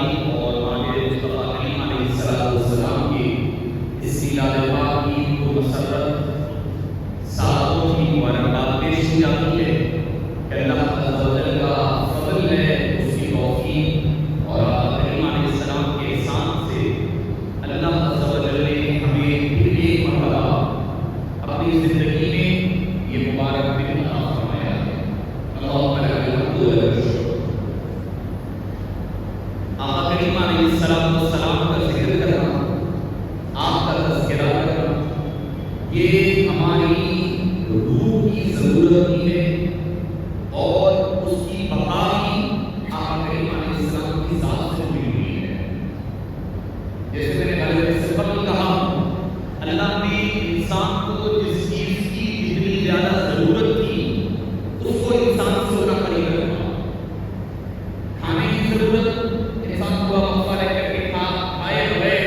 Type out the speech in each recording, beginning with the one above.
تعلیم اور ماہر مصطفیٰ کریم علیہ السلام کے اس میلاد پاک کی کو مسرت سالوں کی مبارکباد پیش کی جاتی ہے کہ اللہ عز و جل کا فضل ہے، اس کی توفیق اور آقا کریم علیہ السلام کے احسان سے اللہ عز و جل نے ہمیں پھر ایک مرتبہ اپنی زندگی میں یہ مبارک دن عطا فرمایا ہے۔ اللہم لک الحمد و لک الشکر۔ آقا کریم علیہ السلام کا ذکر کرنا، آپ کا تذکرہ کرنا، یہ ہماری روح کی ضرورت بھی ہے اور اس کی بقا بھی آقا کریم علیہ السلام کی ذات سے جڑی ہوئی ہے۔ جیسے میں نے پہلے سے قبل کہا، اللہ نے انسان کو جس چیز کی جتنی زیادہ ضرورت تھی اس کو انسان سے اتنا قریب رکھا۔ کھانے کی ضرورت انسان کو وقفہ رہ کر کے کھائے بغیر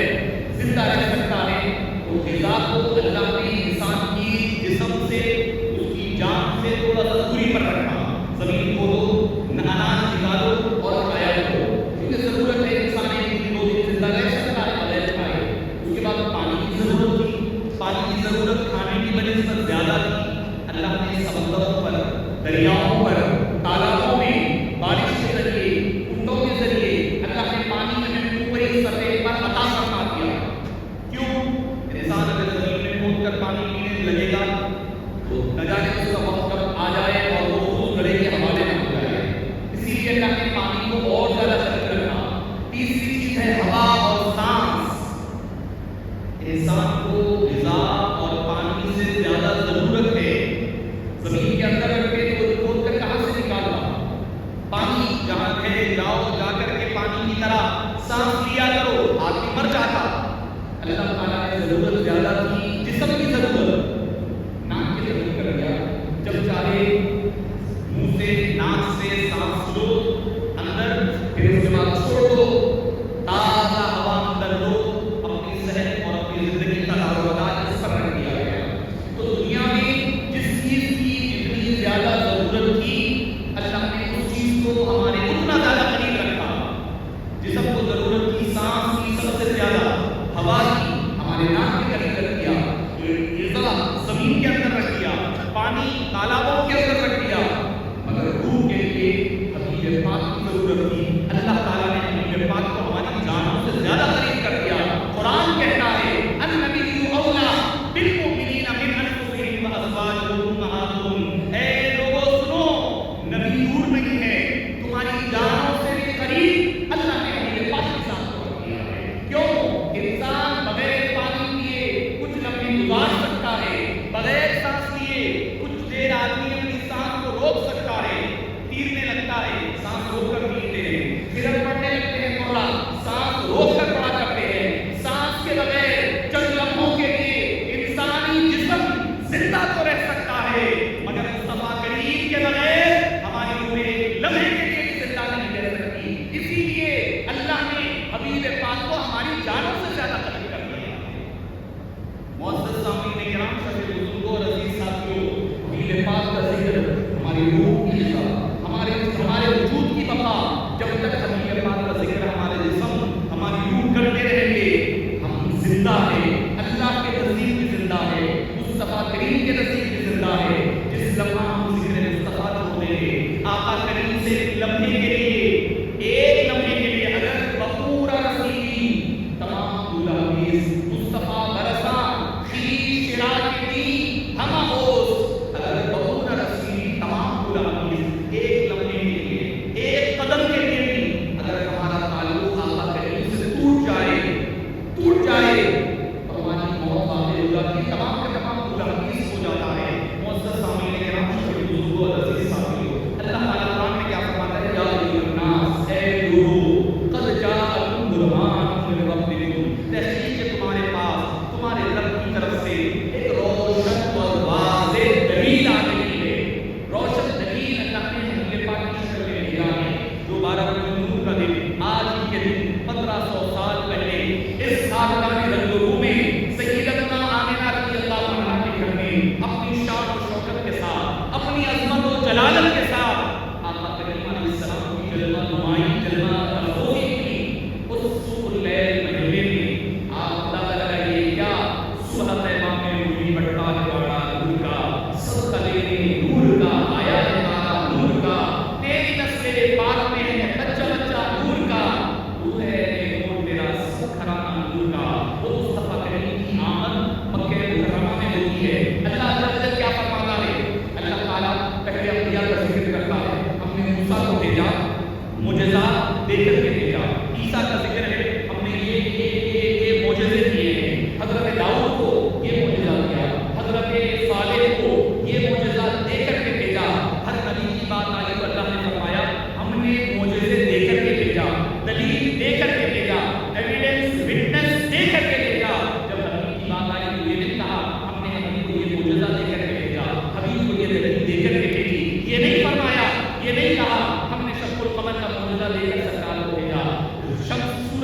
زندہ رہ سکتا ہے، تو غذا کو اللہ نے انسان کی جسم سے، اس کی جان سے تھوڑا سا دوری پر رکھا۔ زمین کو دو، اناج نکالو اور کھایا کرو، کیونکہ ضرورت ہے انسان ایک دن دو دن زندہ رہ سکتا ہے بغیر کھائے۔ اس کے بعد پانی کی ضرورت تھی، پانی کی ضرورت کھانے کی بنسبت زیادہ تھی۔ اللہ نے سمندروں پر، دریاؤں پر، تالابوں میں بارش کے ذریعے، کنڈوں کے ذریعے اللہ نے پانی ہمیں اوپری سطح پر عطا فرما دیا۔ کیوں؟ انسان اگر زمین میں کھود کر پانی پینے لگے گا تو نہ جانے اس کا وقت کب آ جائے اور وہ خود گڑے کے حوالے نہ ہو جائے۔ اسی لیے اللہ نے پانی کو اور زیادہ شرط رکھا۔ تیسری چیز ہے ہوا اور سانس۔ انسان کو غذا اور پانی سے زیادہ ضرورت ہے۔ زمین کے اندر رکھ کے تو کھود کر کہاں سے نکالنا؟ پانی جہاں ہے جاؤ، جا کر کے پانی کی طرح سانس لیا کرو، آدمی مر جاتا۔ اللہ تعالیٰ نے ضرورت زیادہ تھی، جسم کی ضرورت ناک کے ضرورت کر دیا۔ جب چاہے منہ سے، ناک سے سانس لو اندر، پھر اس کے بعد چھوڑ دو، تازہ ہوا اندر لو، اپنی صحت اور اپنی زندگی کا دارومدار اس پر رکھ دیا گیا۔ تو دنیا میں جس چیز کی جتنی زیادہ ضرورت تھی، اللہ نے اس چیز کو ہمارے اتنا زیادہ قریب رکھا۔ جسم کو ضرورت تھی سانس کی سب سے زیادہ، ہوا کی ہمارے ناک کے قریب رکھ دیا، غذا زمین کے اندر رکھ دیا، پانی تالابوں کے اندر رکھ دیا، مگر روح کے لیے حبیب پاک کی ضرورت تھی۔ اللہ تعالیٰ نے حبیب پاک کو ہماری جانوں سے زیادہ قریب کر دیا۔ قرآن کہتا ہے النبی اولیٰ بالمؤمنین من انفسہم وازواجہ امہاتہم۔ اے لوگوں سنو، نبی دور نہیں ہے، تمہاری جانوں سے بھی قریب اللہ نے حبیب پاک کے ساتھ کو کیا ہے۔ کیوں؟ انسان بغیر پانی پیے کچھ لمحے گزار سکتا ہے، بغیر سانس لیے کچھ دیر آدمی اپنی سانس کو روک سکتا ہے، تیرنے لگتا ہے سانس روک کر پیتے ہیں، سرن پڑنے لگتے ہیں مولا سانس روک کر پڑا کرتے ہیں۔ سانس کے بغیر چند لمحوں کے لیے انسانی جسم زندہ تو رہ سکتا ہے، مگر مصطفیٰ کریم کے بغیر ہماری روح ایک لمحے کے لیے بھی زندہ نہیں رہ سکتی۔ اسی لیے اللہ نے حبیب پاک کو ہماری جانوں سے زیادہ قریب کر دیا۔ معزز سامعین کرام، شب بزرگوں اور عزیز ساتھیوں، حبیب پاک کا ذکر ہماری روح کی غذا، ہمارے وجود کی بقا۔ جب تک حبیب پاک کا ذکر ہمارے جسم، ہماری روح کرتے رہیں گے، ہم زندہ ہیں، اللہ کے نزدیک بھی زندہ ہے، مصطفیٰ کریم کے نزدیک بھی زندہ ہے۔ جس لمحہ ہم ذکر مصطفیٰ چھوڑ دیں گے، آقا کریم سے ایک لمحے کے لیے، ایک لمحے کے لیے اگر بخورا رسیلی تمام دلہیز مصطفیٰ برسا خیش چراغ کی ہم ہوش، اگر بخورا رسیلی تمام دلہیز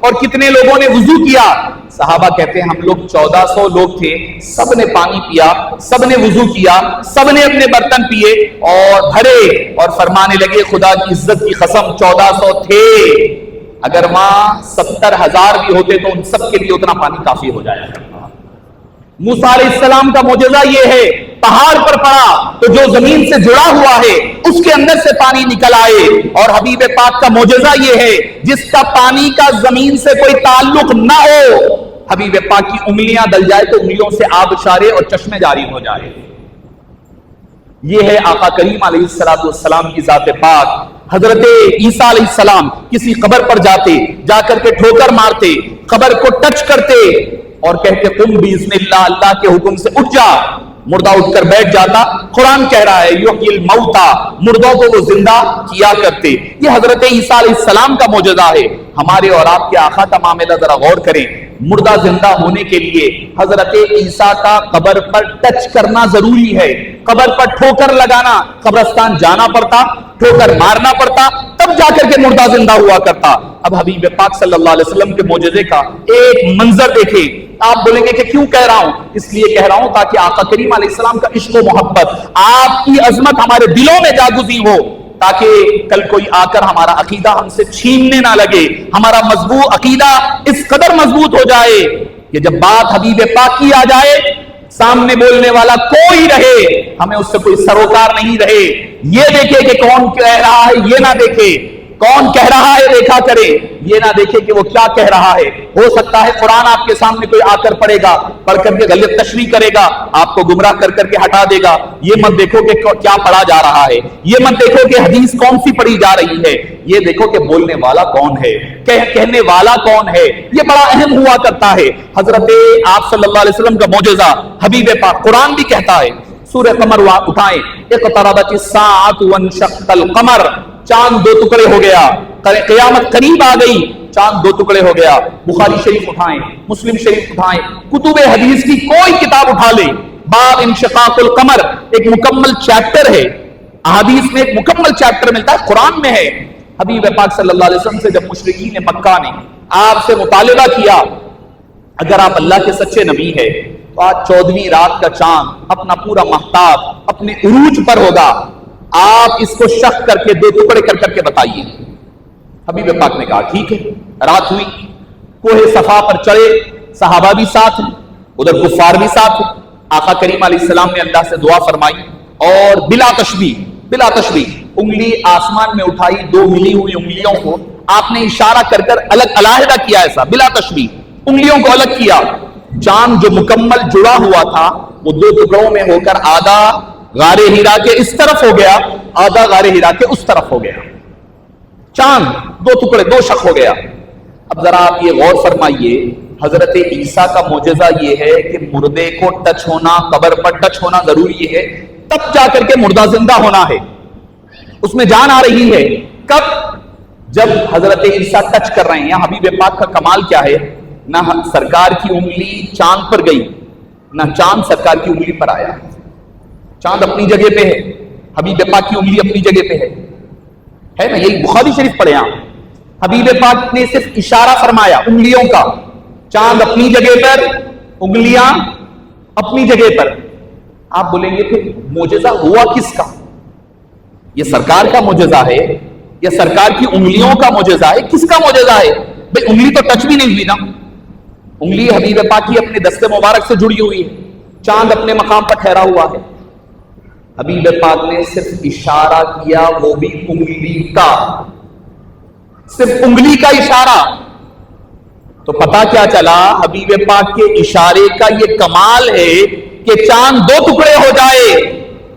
اور کتنے لوگوں نے وضو کیا؟ صحابہ کہتے ہیں ہم لوگ 1400 لوگ تھے، سب نے پانی پیا، سب نے وضو کیا، سب نے اپنے برتن پیے اور بھرے، اور فرمانے لگے خدا کی عزت کی قسم 1400 تھے، اگر وہاں 70,000 بھی ہوتے تو ان سب کے لیے اتنا پانی کافی ہو جایا کرتا۔ موسیٰ علیہ السلام کا معجزہ یہ ہے، پہاڑ پر پڑا تو جو زمین سے جڑا ہوا ہے اس کے اندر سے پانی نکل آئے، اور حبیب پاک کا معجزہ یہ ہے جس کا پانی کا زمین سے کوئی تعلق نہ ہو، حبیب پاک کی انگلیاں دل جائے تو انگلیوں سے آب شارے اور چشمے جاری ہو جائے۔ یہ ہے آقا کریم علیہ السلام کی ذات پاک۔ حضرت عیسیٰ علیہ السلام کسی قبر پر جاتے، جا کر کے ٹھوکر مارتے، قبر کو ٹچ کرتے اور کہتے قم باذن اللہ، اللہ کے حکم سے اٹھ جا، مردہ اٹھ کر بیٹھ جاتا۔ قرآن کہہ رہا ہے یحیی الموتیٰ، مردوں کو وہ زندہ کیا کرتے۔ یہ حضرت عیسیٰ علیہ السلام کا معجزہ ہے۔ ہمارے اور آپ کے آقا کا معاملہ ذرا غور کریں، مردہ زندہ ہونے کے لیے حضرت عیسیٰ کا قبر پر ٹچ کرنا ضروری ہے، قبر پر ٹھوکر لگانا، قبرستان جانا پڑتا، ٹھوکر مارنا پڑتا، تب جا کر کے مردہ زندہ ہوا کرتا۔ اب حبیب پاک صلی اللہ علیہ وسلم کے معجزے کا ایک منظر دیکھیں۔ آپ بولیں گے کہ کیوں کہہ رہا ہوں؟ اس لیے کہہ رہا ہوں تاکہ آقا کریم علیہ السلام کا عشق و محبت، آپ کی عظمت ہمارے دلوں میں جاگزی ہو، تاکہ کل کوئی آ کر ہمارا عقیدہ ہم سے چھیننے نہ لگے، ہمارا مضبوط عقیدہ اس قدر مضبوط ہو جائے کہ جب بات حبیب پاک کی آ جائے، سامنے بولنے والا کوئی رہے، ہمیں اس سے کوئی سروکار نہیں رہے، یہ دیکھے کہ کون کہہ رہا ہے، یہ نہ دیکھے کون کہہ رہا ہے دیکھا کرے، یہ نہ دیکھے کہ وہ کیا کہہ رہا ہے۔ ہو سکتا ہے قرآن آپ کے سامنے کوئی آ کر پڑھے گا، پڑھ کر کے غلط تشریح کرے گا، آپ کو گمراہ کر کر کے ہٹا دے گا، یہ مت دیکھو کہ کیا پڑھا جا رہا ہے، یہ مت دیکھو کہ حدیث کون سی پڑھی جا رہی ہے، یہ دیکھو کہ بولنے والا کون ہے، کہنے والا کون ہے، یہ بڑا اہم ہوا کرتا ہے۔ حضرت آپ صلی اللہ علیہ وسلم کا معجزہ حبیب پاک قرآن بھی کہتا ہے، سورہ قمر اٹھائیں، اقتربت الساعۃ وانشق القمر، چاند دو ٹکڑے ہو گیا، قیامت قریب آ گئی، چاند دو ٹکڑے ہو گیا۔ بخاری شریف اٹھائیں، مسلم شریف اٹھائیں، کتب حدیث کی کوئی کتاب اٹھا لیں، باب انشقاق القمر ایک مکمل چیپٹر ہے، احادیث میں ایک مکمل چیپٹر ملتا ہے، قرآن میں ہے۔ حبیب پاک صلی اللہ علیہ وسلم سے جب مشرکین مکہ نے آپ سے مطالبہ کیا اگر آپ اللہ کے سچے نبی ہے تو آج 14ویں رات کا چاند اپنا پورا مہتاب اپنے عروج پر ہوگا، آپ اس کو شق کر کے دو ٹکڑے کر کر کے بتائیے۔ حبیب پاک نے کہا ٹھیک ہے۔ رات ہوئی، کوہ صفا پر چڑھے، صحابہ بھی ساتھ ہیں، ادھر کفار بھی ساتھ ہیں۔ آقا کریم علیہ السلام نے اللہ سے دعا فرمائی اور بلا تشبیہ انگلی آسمان میں اٹھائی، دو ملی ہوئی انگلیوں کو آپ نے اشارہ کر کر الگ علیحدہ کیا، ایسا بلا تشبیہ انگلیوں کو الگ کیا۔ چاند جو مکمل جڑا ہوا تھا وہ دو ٹکڑوں میں ہو کر آدھا غار ہیرا کے اس طرف ہو گیا، آدھا غار ہیرا کے اس طرف ہو گیا، چاند دو ٹکڑے، دو شق ہو گیا۔ اب ذرا آپ یہ غور فرمائیے، حضرت عیسیٰ کا معجزہ یہ ہے کہ مردے کو ٹچ ہونا، قبر پر ٹچ ہونا ضروری ہے، تب جا کر کے مردہ زندہ ہونا ہے، اس میں جان آ رہی ہے۔ کب؟ جب حضرت عیسیٰ ٹچ کر رہے ہیں۔ یہاں حبیب پاک کا کمال کیا ہے، نہ سرکار کی انگلی چاند پر گئی، نہ چاند سرکار کی انگلی پر آیا۔ چاند اپنی جگہ پہ ہے، حبیب پاک کی انگلی اپنی جگہ پہ ہے نا، یہی بخاری شریف پڑھے آپ، حبیب پاک نے صرف اشارہ فرمایا انگلیوں کا، چاند اپنی جگہ پر، انگلیاں اپنی جگہ پر۔ آپ بولیں گے پھر معجزہ ہوا کس کا؟ یہ سرکار کا معجزہ ہے یا سرکار کی انگلیوں کا معجزہ ہے؟ کس کا معجزہ ہے؟ بھئی انگلی تو ٹچ بھی نہیں ہوئی نا، انگلی حبیب پاک کی اپنے دست مبارک سے جڑی ہوئی ہے، چاند اپنے مقام پر ٹھہرا ہوا ہے، حبیب پاک نے صرف اشارہ کیا، وہ بھی انگلی کا، صرف انگلی کا اشارہ۔ تو پتا کیا چلا؟ حبیب پاک کے اشارے کا یہ کمال ہے کہ چاند دو ٹکڑے ہو جائے۔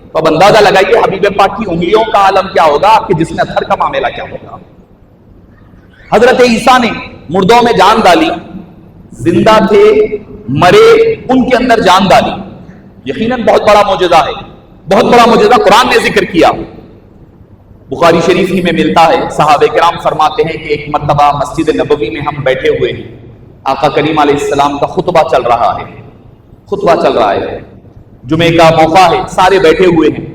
تو اب اندازہ لگائیے حبیب پاک کی انگلیوں کا عالم کیا ہوگا، آپ کے جسم اطہر کا معاملہ کیا ہوگا۔ حضرت عیسیٰ نے مردوں میں جان ڈالی، زندہ تھے، مرے، ان کے اندر جان ڈالی، یقیناً بہت بڑا معجزہ ہے، بہت بڑا معجزہ قرآن نے ذکر کیا۔ بخاری شریف ہی میں ملتا ہے، صحابہ کرام فرماتے ہیں کہ ایک مرتبہ مسجد نبوی میں ہم بیٹھے ہوئے ہیں، آقا کریم علیہ السلام کا خطبہ چل رہا ہے، جمعے کا موقع ہے، سارے بیٹھے ہوئے ہیں۔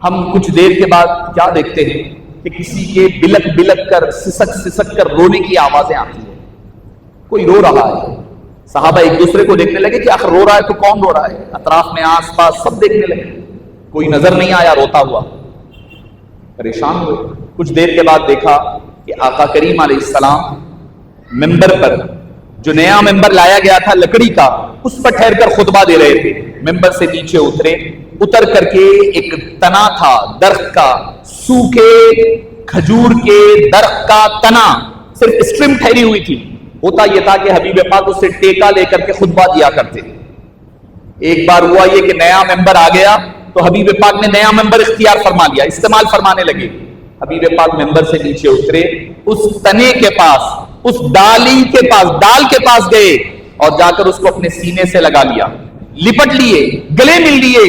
ہم کچھ دیر کے بعد کیا دیکھتے ہیں کہ کسی کے بلک بلک کر، سسک سسک کر رونے کی آوازیں آتی ہیں۔ کوئی رو رہا ہے. صحابہ ایک دوسرے کو دیکھنے لگے کہ آخر رو رہا ہے تو کون رو رہا ہے. اطراف میں آس پاس سب دیکھنے لگے, کوئی نظر نہیں آیا روتا ہوا. پریشان ہوئے. کچھ دیر کے بعد دیکھا کہ آقا کریم علیہ السلام ممبر پر, جو نیا ممبر لایا گیا تھا لکڑی کا, اس پر ٹھہر کر خطبہ دے رہے تھے. ممبر سے نیچے اترے, اتر کر کے ایک تنا تھا درخت کا, سوکھے کھجور کے درخت کا تنا, صرف اسٹرم ٹھہری ہوئی تھی. ہوتا یہ تھا کہ حبیب پاک اس سے ٹیکا لے کر کے خطبہ دیا کرتے. ایک بار ہوا یہ کہ نیا ممبر آ گیا تو حبیب پاک نے نیا ممبر اختیار فرما لیا, استعمال فرمانے لگے. حبیب پاک ممبر سے نیچے اترے, اس تنے کے پاس, اس ڈالی کے پاس, ڈال کے پاس گئے اور جا کر اس کو اپنے سینے سے لگا لیا, لپٹ لیے, گلے مل لیے.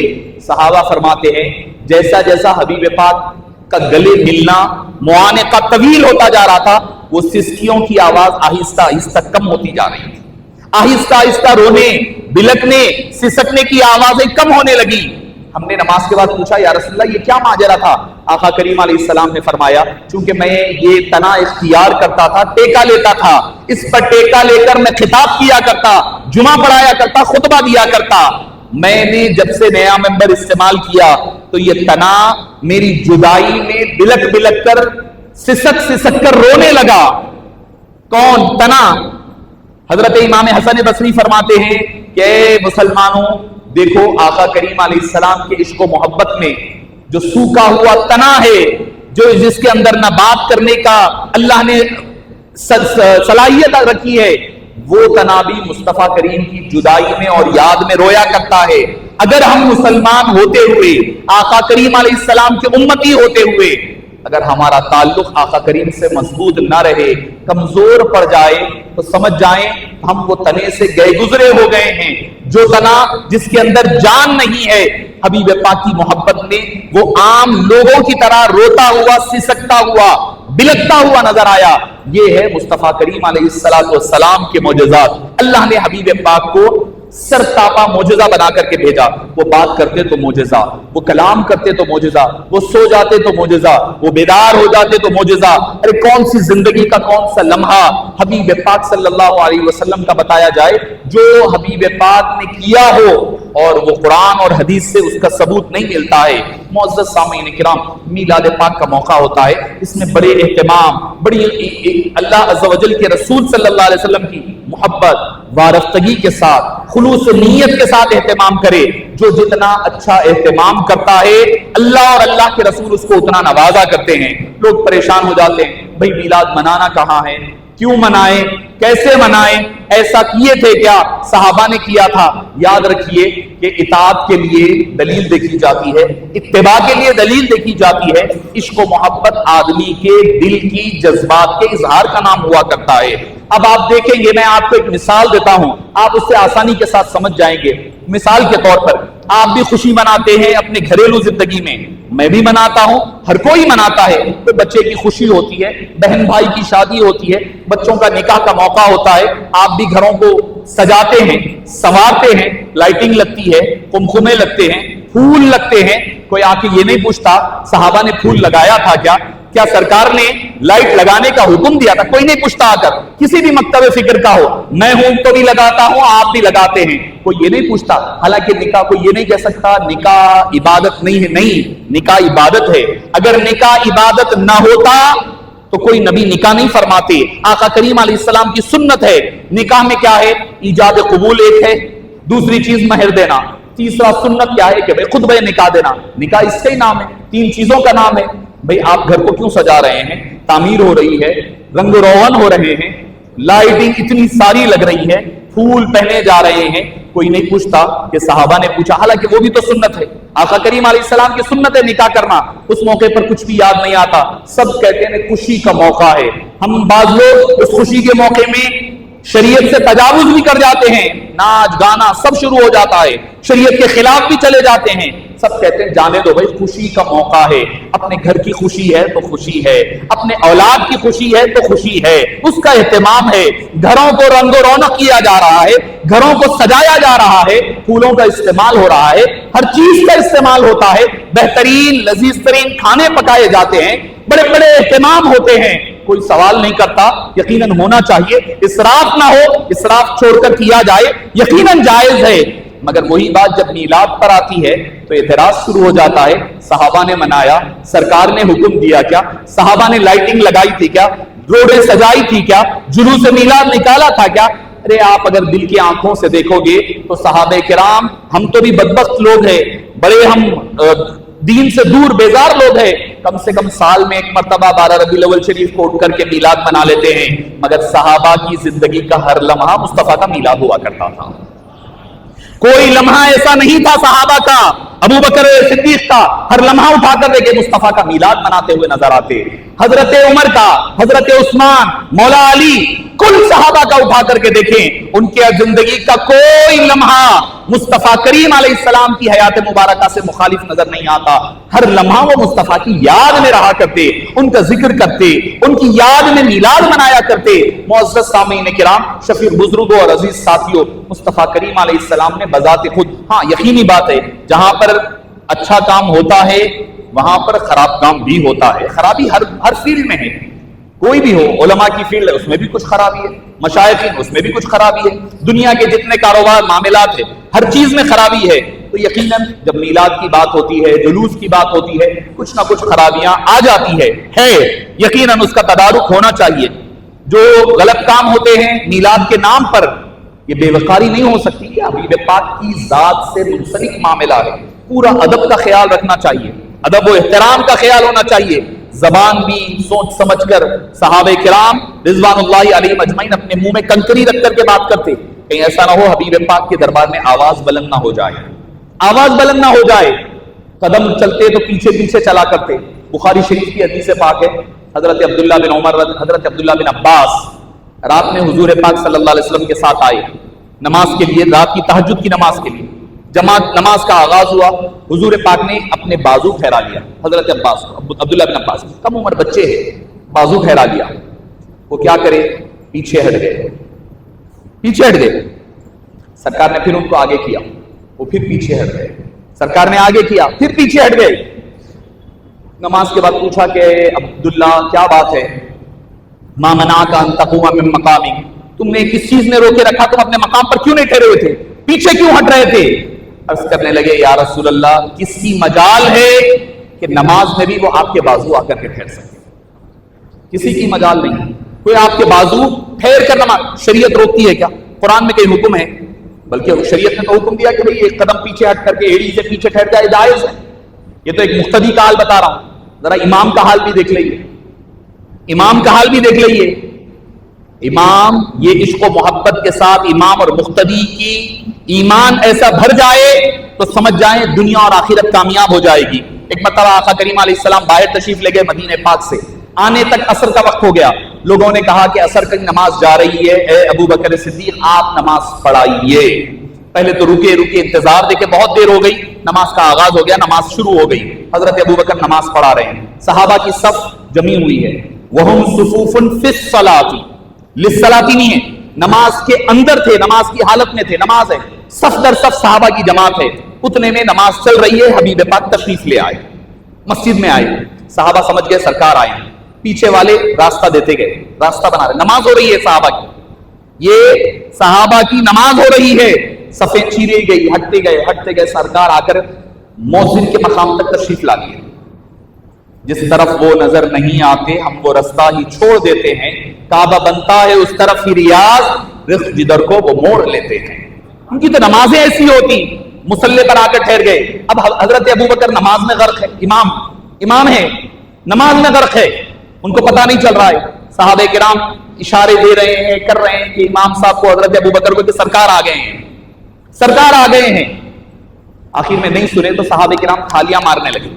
صحابہ فرماتے ہیں جیسا جیسا حبیب پاک کا گلے ملنا معانقہ طویل ہوتا جا رہا تھا, وہ سسکیوں کی آواز آہستہ آہستہ کم ہوتی جا رہی تھی. آہستہ آہستہ رونے, بلکنے, سسکنے کی آوازیں کم ہونے لگی. ہم نے نماز کے بعد پوچھا یا رسول اللہ یہ کیا ماجرا تھا؟ آقا کریم علیہ السلام نے فرمایا چونکہ میں یہ تنا اختیار کرتا تھا, ٹیکا لیتا تھا, اس پر ٹیکا لے کر میں خطاب کیا کرتا, جمعہ پڑھایا کرتا, خطبہ دیا کرتا. میں نے جب سے نیا ممبر استعمال کیا تو یہ تنا میری جدائی میں بلک بلک کر, سسک سسک کر رونے لگا. کون؟ تنا. حضرت امام حسن بصری فرماتے ہیں کہ اے مسلمانوں دیکھو آقا کریم علیہ السلام کے عشق و محبت میں جو سوکھا ہوا تنا ہے, جو جس کے اندر نہ بات کرنے کا اللہ نے صلاحیت رکھی ہے, وہ تنا بھی مصطفیٰ کریم کی جدائی میں اور یاد میں رویا کرتا ہے. اگر ہم مسلمان ہوتے ہوئے, آقا کریم علیہ السلام کے امتی ہوتے ہوئے, اگر ہمارا تعلق آقا کریم سے مضبوط نہ رہے, کمزور پڑ جائے, تو سمجھ جائیں ہم وہ تنے سے گئے گزرے ہو گئے ہیں. جو تنا جس کے اندر جان نہیں ہے, حبیب پاک کی محبت میں وہ عام لوگوں کی طرح روتا ہوا, سسکتا ہوا, بلکتا ہوا نظر آیا. یہ ہے مصطفیٰ کریم علیہ السلام کے معجزات. اللہ نے حبیب پاک کو سر تاپا معجزہ بنا کر کے بھیجا. وہ بات کرتے تو معجزہ, وہ کلام کرتے تو معجزہ, وہ سو جاتے تو معجزہ, وہ بیدار ہو جاتے تو معجزہ. ارے کون سی زندگی کا کون سا لمحہ حبیب پاک صلی اللہ علیہ وسلم کا بتایا جائے جو حبیب پاک نے کیا ہو اور وہ قرآن اور حدیث سے اس کا ثبوت نہیں ملتا ہے. معزز سامعین کرام, میلاد پاک کا موقع ہوتا ہے, اس میں بڑے اہتمام, بڑی اللہ عز و جل کے رسول صلی اللہ علیہ وسلم کی محبت, وارفتگی کے ساتھ, خلوص نیت کے ساتھ اہتمام کرے. جو جتنا اچھا اہتمام کرتا ہے اللہ اور اللہ کے رسول اس کو اتنا نوازا کرتے ہیں. لوگ پریشان ہو جاتے ہیں, بھئی میلاد منانا کہاں ہے, کیوں منائیں, کیسے منائیں, ایسا کیے تھے کیا, صحابہ نے کیا تھا. یاد رکھیے کہ اطاعت کے لیے دلیل دیکھی جاتی ہے, اتباع کے لیے دلیل دیکھی جاتی ہے. عشق و محبت آدمی کے دل کی جذبات کے اظہار کا نام ہوا کرتا ہے. اب آپ دیکھیں گے, میں آپ کو ایک مثال دیتا ہوں, آپ اس سے آسانی کے ساتھ سمجھ جائیں گے. مثال کے طور پر آپ بھی خوشی مناتے ہیں اپنے گھریلو زندگی میں, میں بھی مناتا ہوں, ہر کوئی مناتا ہے. تو بچے کی خوشی ہوتی ہے, بہن بھائی کی شادی ہوتی ہے, بچوں کا نکاح کا موقع ہوتا ہے, آپ بھی گھروں کو سجاتے ہیں, سنوارتے ہیں, لائٹنگ لگتی ہے, قمقمے لگتے ہیں, پھول لگتے ہیں. کوئی آ کے یہ نہیں پوچھتا صحابہ نے پھول لگایا تھا کیا, کیا سرکار نے لائٹ لگانے کا حکم دیا تھا, کوئی نہیں پوچھتا. آ کر کسی بھی مکتب فکر کا ہو, میں ہوں تو بھی لگاتا ہوں, آپ بھی لگاتے ہیں, کوئی یہ نہیں پوچھتا. حالانکہ نکاح کو یہ نہیں کہہ سکتا نکاح عبادت نہیں ہے, نہیں, نکاح عبادت ہے. اگر نکاح عبادت نہ ہوتا تو کوئی نبی نکاح نہیں فرماتے. آقا کریم علیہ السلام کی سنت ہے. نکاح میں کیا ہے, ایجاد قبول ایک ہے, دوسری چیز مہر دینا, تیسرا سنت کیا ہے کہ بھئی خطبہ نکاح دینا. نکاح اس کا ہی نام ہے, تین چیزوں کا نام ہے. بھئی آپ گھر کو کیوں سجا رہے ہیں, تعمیر ہو رہی ہے, رنگ و روغن ہو رہے ہیں, لائٹنگ اتنی ساری لگ رہی ہے, پھول پہنے جا رہے ہیں, کوئی نہیں پوچھتا کہ صحابہ نے پوچھا, حالانکہ وہ بھی تو سنت ہے. آقا کریم علیہ السلام کی سنت ہے نکاح کرنا. اس موقع پر کچھ بھی یاد نہیں آتا, سب کہتے ہیں خوشی کا موقع ہے. ہم بعض لوگ اس خوشی کے موقع میں شریعت سے تجاوز بھی کر جاتے ہیں, ناچ گانا سب شروع ہو جاتا ہے, شریعت کے خلاف بھی چلے جاتے ہیں. سب کہتے ہیں جانے دو بھائی, خوشی کا موقع ہے, اپنے گھر کی خوشی ہے تو خوشی ہے, اپنے اولاد کی خوشی ہے تو خوشی ہے, اس کا اہتمام ہے. گھروں کو رنگ و رونق کیا جا رہا ہے, گھروں کو سجایا جا رہا ہے, پھولوں کا استعمال ہو رہا ہے, ہر چیز کا استعمال ہوتا ہے, بہترین لذیذ ترین کھانے پکائے جاتے ہیں, بڑے بڑے اہتمام ہوتے ہیں. کوئی سوال نہیں کرتا، یقیناً ہونا چاہیے، اسراف نہ ہو، اسراف چھوڑ کر کیا جائے، یقیناً جائز ہے، مگر وہی بات جب میلاد پر آتی ہے تو اعتراض شروع ہو جاتا ہے، صحابہ نے منایا، سرکار نے حکم دیا کیا، صحابہ نے لائٹنگ لگائی تھی کیا، روڈیں سجائی تھی کیا، جلوس میلاد نکالا تھا کیا؟ ارے آپ اگر دل کی آنکھوں سے دیکھو گے تو صحابہ کرام، ہم تو بھی بدبخت لوگ ہیں، بڑے ہم دین سے دور بیزار لوگ ہیں، کم سے کم سال میں ایک مرتبہ 12 ربیع الاول شریف کو اٹھ کر کے میلاد منا لیتے ہیں، مگر صحابہ کی زندگی کا ہر لمحہ مصطفیٰ کا میلاد ہوا کرتا تھا۔ کوئی لمحہ ایسا نہیں تھا صحابہ کا، ابو بکر صدیق کا ہر لمحہ اٹھا کر دیکھے مصطفیٰ کا میلاد مناتے ہوئے نظر آتے، حضرت عمر کا، حضرت عثمان، مولا علی، کل صحابہ کا اٹھا کر کے دیکھیں، ان کے زندگی کا کوئی لمحہ مصطفیٰ کریم علیہ السلام کی حیات مبارکہ سے مخالف نظر نہیں آتا، ہر لمحہ وہ مصطفیٰ کی یاد میں رہا کرتے، ان کا ذکر کرتے، ان کی یاد میں میلاد منایا کرتے۔ معزز سامعین کرام، شفیق بزرگوں اور عزیز ساتھیوں، مصطفیٰ کریم علیہ السلام نے بذات خود، ہاں یقینی بات ہے، جہاں پر اچھا کام ہوتا ہے وہاں پر خراب کام بھی ہوتا ہے، خرابی ہر فیلڈ میں ہے، کوئی بھی ہو، علماء کی فیلڈ ہے اس میں بھی کچھ خرابی ہے، مشائخین اس میں بھی کچھ خرابی ہے، دنیا کے جتنے کاروبار معاملات ہیں ہر چیز میں خرابی ہے، تو یقیناً جب میلاد کی بات ہوتی ہے، جلوس کی بات ہوتی ہے، کچھ نہ کچھ خرابیاں آ جاتی ہے یقیناً اس کا تدارک ہونا چاہیے۔ جو غلط کام ہوتے ہیں میلاد کے نام پر، یہ بے وقاری نہیں ہو سکتی، یہ حبیب پاک کی ذات سے منسلک معاملہ ہے، پورا ادب کا خیال رکھنا چاہیے، ادب و احترام کا خیال ہونا چاہیے، زبان بھی سوچ سمجھ کر، صحابہ کرام رضوان اللہ علیہم اجمعین اپنے منہ میں کنکری رکھ کر کے بات کرتے، کہیں ایسا نہ ہو حبیب پاک کے دربار میں آواز بلند نہ ہو جائے، آواز بلند نہ ہو جائے، قدم چلتے تو پیچھے پیچھے چلا کرتے۔ بخاری شریف کی حدیث پاک ہے، حضرت عبداللہ بن عمر، حضرت عبداللہ بن عباس رات میں حضور پاک صلی اللہ علیہ وسلم کے ساتھ آئے نماز کے لیے، رات کی تہجد کی نماز کے لیے، جماعت نماز کا آغاز ہوا، حضور پاک نے اپنے بازو پھیرا لیا، حضرت عباس عبداللہ بن عباس کم عمر بچے ہیں، بازو پھیرا لیا، وہ کیا کرے، پیچھے ہٹ گئے، پیچھے ہٹ گئے، سرکار نے پھر ان کو آگے کیا، وہ پھر پیچھے ہٹ گئے، سرکار نے آگے کیا، پھر پیچھے ہٹ گئے۔ نماز کے بعد پوچھا کہ عبداللہ کیا بات ہے، ما منعک ان تقوم من مقامک، تم نے کس چیز نے روکے رکھا، تم اپنے مقام پر کیوں نہیں ٹھہرے ہوئے تھے، پیچھے کیوں ہٹ رہے تھے؟ عرض کرنے لگے یا رسول اللہ، کس کی مجال ہے کہ نماز میں بھی وہ آپ کے بازو آ کر کے ٹھہر سکے، کسی کی مجال نہیں، کوئی آپ کے بازو ٹھہر کر نماز، شریعت روکتی ہے کیا؟ قرآن میں کوئی حکم ہے؟ بلکہ شریعت نے تو حکم دیا کہ بھئی ایک قدم پیچھے ہٹ کر کے ایڑی سے پیچھے ٹھہر جائے، جائز ہے۔ یہ تو ایک مقتدی کا حال بتا رہا ہوں، ذرا امام کا حال بھی دیکھ لئیے، امام کا حال بھی دیکھ لئیے، امام یہ عشق و محبت کے ساتھ امام اور مقتدی کی ایمان ایسا بھر جائے تو سمجھ جائیں دنیا اور آخرت کامیاب ہو جائے گی۔ ایک مرتبہ آقا کریم علیہ السلام باہر تشریف لے گئے مدینہ پاک سے، آنے تک عصر کا وقت ہو گیا، لوگوں نے کہا کہ عصر کی نماز جا رہی ہے، اے ابو بکر صدیق آپ نماز پڑھائیے۔ پہلے تو رکے انتظار دیکھے، بہت دیر ہو گئی، نماز کا آغاز ہو گیا، نماز شروع ہو گئی، حضرت ابو بکر نماز پڑھا رہے ہیں، صحابہ کی صف جمی ہوئی ہے، وہم صفوف فی الصلاۃ، للصلاۃ نہیں ہے، نماز کے اندر تھے، نماز کی حالت میں تھے، نماز ہے، صف در صف صحابہ کی جماعت ہے، اتنے میں نماز چل رہی ہے، حبیب پاک تشریف لے آئے، مسجد میں آئے، صحابہ سمجھ گئے سرکار آئے، پیچھے والے راستہ دیتے گئے، راستہ بنا رہے، نماز ہو رہی ہے صحابہ کی، یہ صحابہ کی نماز ہو رہی ہے، صفیں چیری گئی، ہٹتے گئے، سرکار آ کر مؤذن کے مقام تک تشریف لا لیے، جس طرف وہ نظر نہیں آتے ہم وہ رستہ ہی چھوڑ دیتے ہیں، کعبہ بنتا ہے اس طرف ہی ریاض، رخ جدھر کو وہ موڑ لیتے ہیں۔ ان کی تو نمازیں ایسی ہوتی، مصلی پر آ کر ٹھہر گئے، اب حضرت ابو بکر نماز میں غرق ہے، امام ہے، نماز میں غرق ہے، ان کو پتہ نہیں چل رہا ہے، صحابہ کرام اشارے دے رہے ہیں، کر رہے ہیں کہ امام صاحب کو، حضرت ابو بکر کو، کہ سرکار آ گئے ہیں، سرکار آ گئے ہیں۔ آخر میں نہیں سنے تو صحابہ کرام تھالیاں مارنے لگے،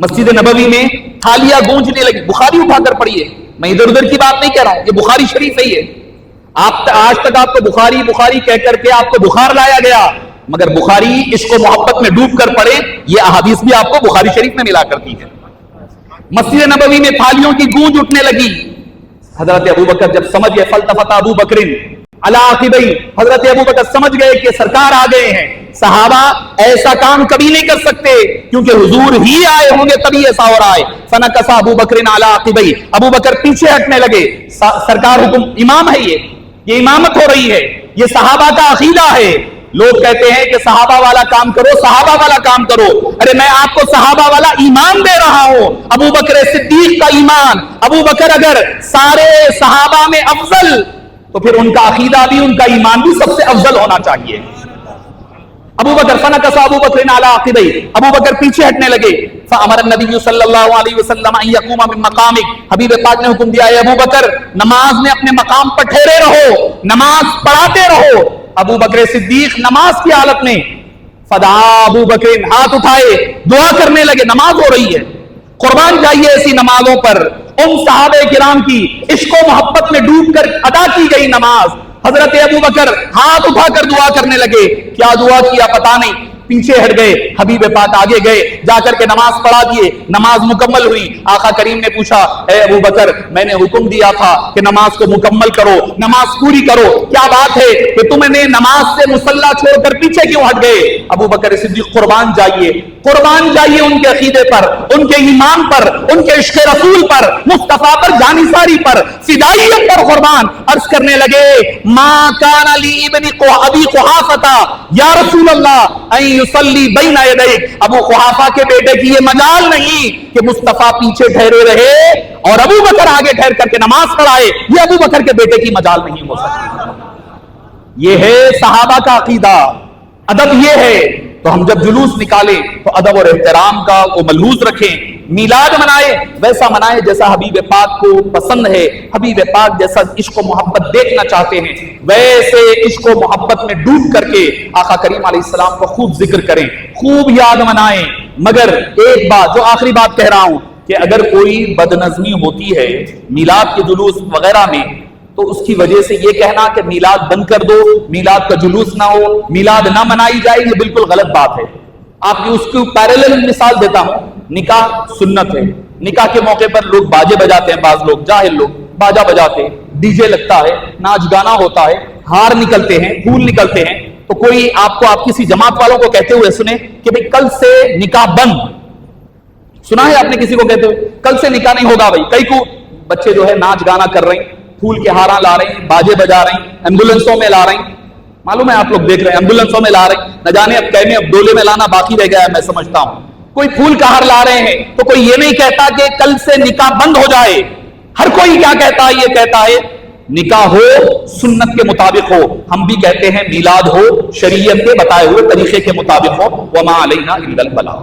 مسجد نبوی میں تھالیاں گونجنے لگی، بخاری اٹھا کر پڑھیے، میں ادھر ادھر کی بات نہیں کہہ رہا ہوں، یہ بخاری شریف ہے، یہ آپ آج تک آپ کو بخاری کہہ کر کے آپ کو بخار لایا گیا، مگر بخاری عشق و محبت میں ڈوب کر پڑھے، یہ احادیث بھی آپ کو بخاری شریف میں ملا کرتی ہے۔ مسجد نبوی میں تھالیوں کی گونج اٹھنے لگی، حضرت ابو بکر جب سمجھ گئے، فلتفت ابو بکر علی عقبیہ، حضرت ابو بکر سمجھ گئے کہ سرکار آ گئے ہیں، صحابہ ایسا کام کبھی نہیں کر سکتے کیونکہ حضور ہی آئے ہوں گے تبھی ایسا ہو رہا ہے. فنکس ابو بکر علی عقبیہ، ابو بکر پیچھے ہٹنے لگے. سرکار حکم، امام ہے یہ امامت ہو رہی ہے، یہ صحابہ کا عقیدہ ہے. لوگ کہتے ہیں کہ صحابہ والا کام کرو، صحابہ والا کام کرو. ارے میں آپ کو صحابہ والا ایمان دے رہا ہوں، ابو بکر صدیق کا ایمان. ابو بکر اگر سارے صحابہ میں افضل تو پھر ان کا عقیدہ بھی، ان کا ایمان بھی سب سے افضل ہونا چاہیے. ابو بکر فنکس ابو بکر علی عقبیہ، ابو بکر پیچھے ہٹنے لگے. فامر النبی صلی اللہ علیہ وسلم ان یقوم من مقامک، حبیب پاک نے حکم دیا ہے ابو بکر نماز میں اپنے مقام پر ٹھہرے رہو، نماز پڑھاتے رہو. ابو بکر صدیق نماز کی حالت میں، فدعا ابو بکر، ہاتھ اٹھائے دعا کرنے لگے. نماز ہو رہی ہے، قربان جائیے ایسی نمازوں پر. ان صحابہ کرام کی عشق و محبت میں ڈوب کر ادا کی گئی نماز. حضرت ابو بکر ہاتھ اٹھا کر دعا کرنے لگے. کیا دعا کیا پتا نہیں، پیچھے ہٹ گئے. حبیب پاک آگے گئے، جا کر کے نماز پڑھا دیے. نماز مکمل ہوئی. آقا کریم نے پوچھا، اے ابو بکر میں نے حکم دیا تھا کہ نماز کو مکمل کرو، نماز پوری کرو، کیا بات ہے کہ تم نے نماز سے مصلی چھوڑ کر پیچھے کیوں ہٹ گئے؟ ابو بکر صدیق قربان جائیے، قربان جائیے ان کے عقیدے پر، ان کے ایمان پر، ان کے عشق رسول پر، مصطفیٰ پر، جانثاری پر، فدائیت پر قربان. عرض کرنے لگے، ما کان لی ابن ابی قحافہ یا رسول اللہ ان یصلی بین یدیک. ابو قحافہ کے بیٹے کی یہ مجال نہیں کہ مصطفیٰ پیچھے ٹھہرے رہے اور ابو بکر آگے ٹھہر کر کے نماز پڑھائے. یہ ابو بکر کے بیٹے کی مجال نہیں ہو سکتی. یہ ہے صحابہ کا عقیدہ، ادب یہ ہے. تو ہم جب جلوس نکالیں تو ادب اور احترام کا وہ ملحوظ رکھیں. میلاد منائے ویسا منائے جیسا حبیب پاک کو پسند ہے، حبیب پاک جیسا عشق و محبت دیکھنا چاہتے ہیں ویسے عشق و محبت میں ڈوب کر کے آقا کریم علیہ السلام کو خوب ذکر کریں، خوب یاد منائیں. مگر ایک بات، جو آخری بات کہہ رہا ہوں، کہ اگر کوئی بدنظمی ہوتی ہے میلاد کے جلوس وغیرہ میں تو اس کی وجہ سے یہ کہنا کہ میلاد بند کر دو، میلاد کا جلوس نہ ہو، میلاد نہ منائی جائے، یہ بالکل غلط بات ہے. آپ کی اس کی پیرالل مثال دیتا ہوں. نکاح سنت ہے، نکاح کے موقع پر لوگ باجے بجاتے ہیں، بعض لوگ جاہل لوگ باجا بجاتے ہیں، ڈی جے لگتا ہے، ناچ گانا ہوتا ہے، ہار نکلتے ہیں، پھول نکلتے ہیں. تو کوئی آپ کو، آپ کسی جماعت والوں کو کہتے ہوئے سنے کہ بھئی کل سے نکاح بند. سنا ہے آپ نے کسی کو کہتے ہوئے کل سے نکاح نہیں ہوگا؟ بھائی کئی کو بچے جو ہے ناچ گانا کر رہے ہیں، پھول کے ہاراں لا رہے ہیں، باجے بجا رہے ہیں، ایمبولینسوں میں لا رہے ہیں. معلوم ہے آپ لوگ دیکھ رہے ہیں ایمبولینسوں میں لا رہے ہیں، نہ جانے اب کہنے اب ڈولے میں لانا باقی رہ گیا ہے. میں سمجھتا ہوں کوئی پھول کا ہار لا رہے ہیں تو کوئی یہ نہیں کہتا کہ کل سے نکاح بند ہو جائے. ہر کوئی کیا کہتا ہے؟ یہ کہتا ہے نکاح ہو، سنت کے مطابق ہو. ہم بھی کہتے ہیں میلاد ہو، شریعت کے بتائے ہوئے طریقے کے مطابق ہو. وما علینا الا البلاغ.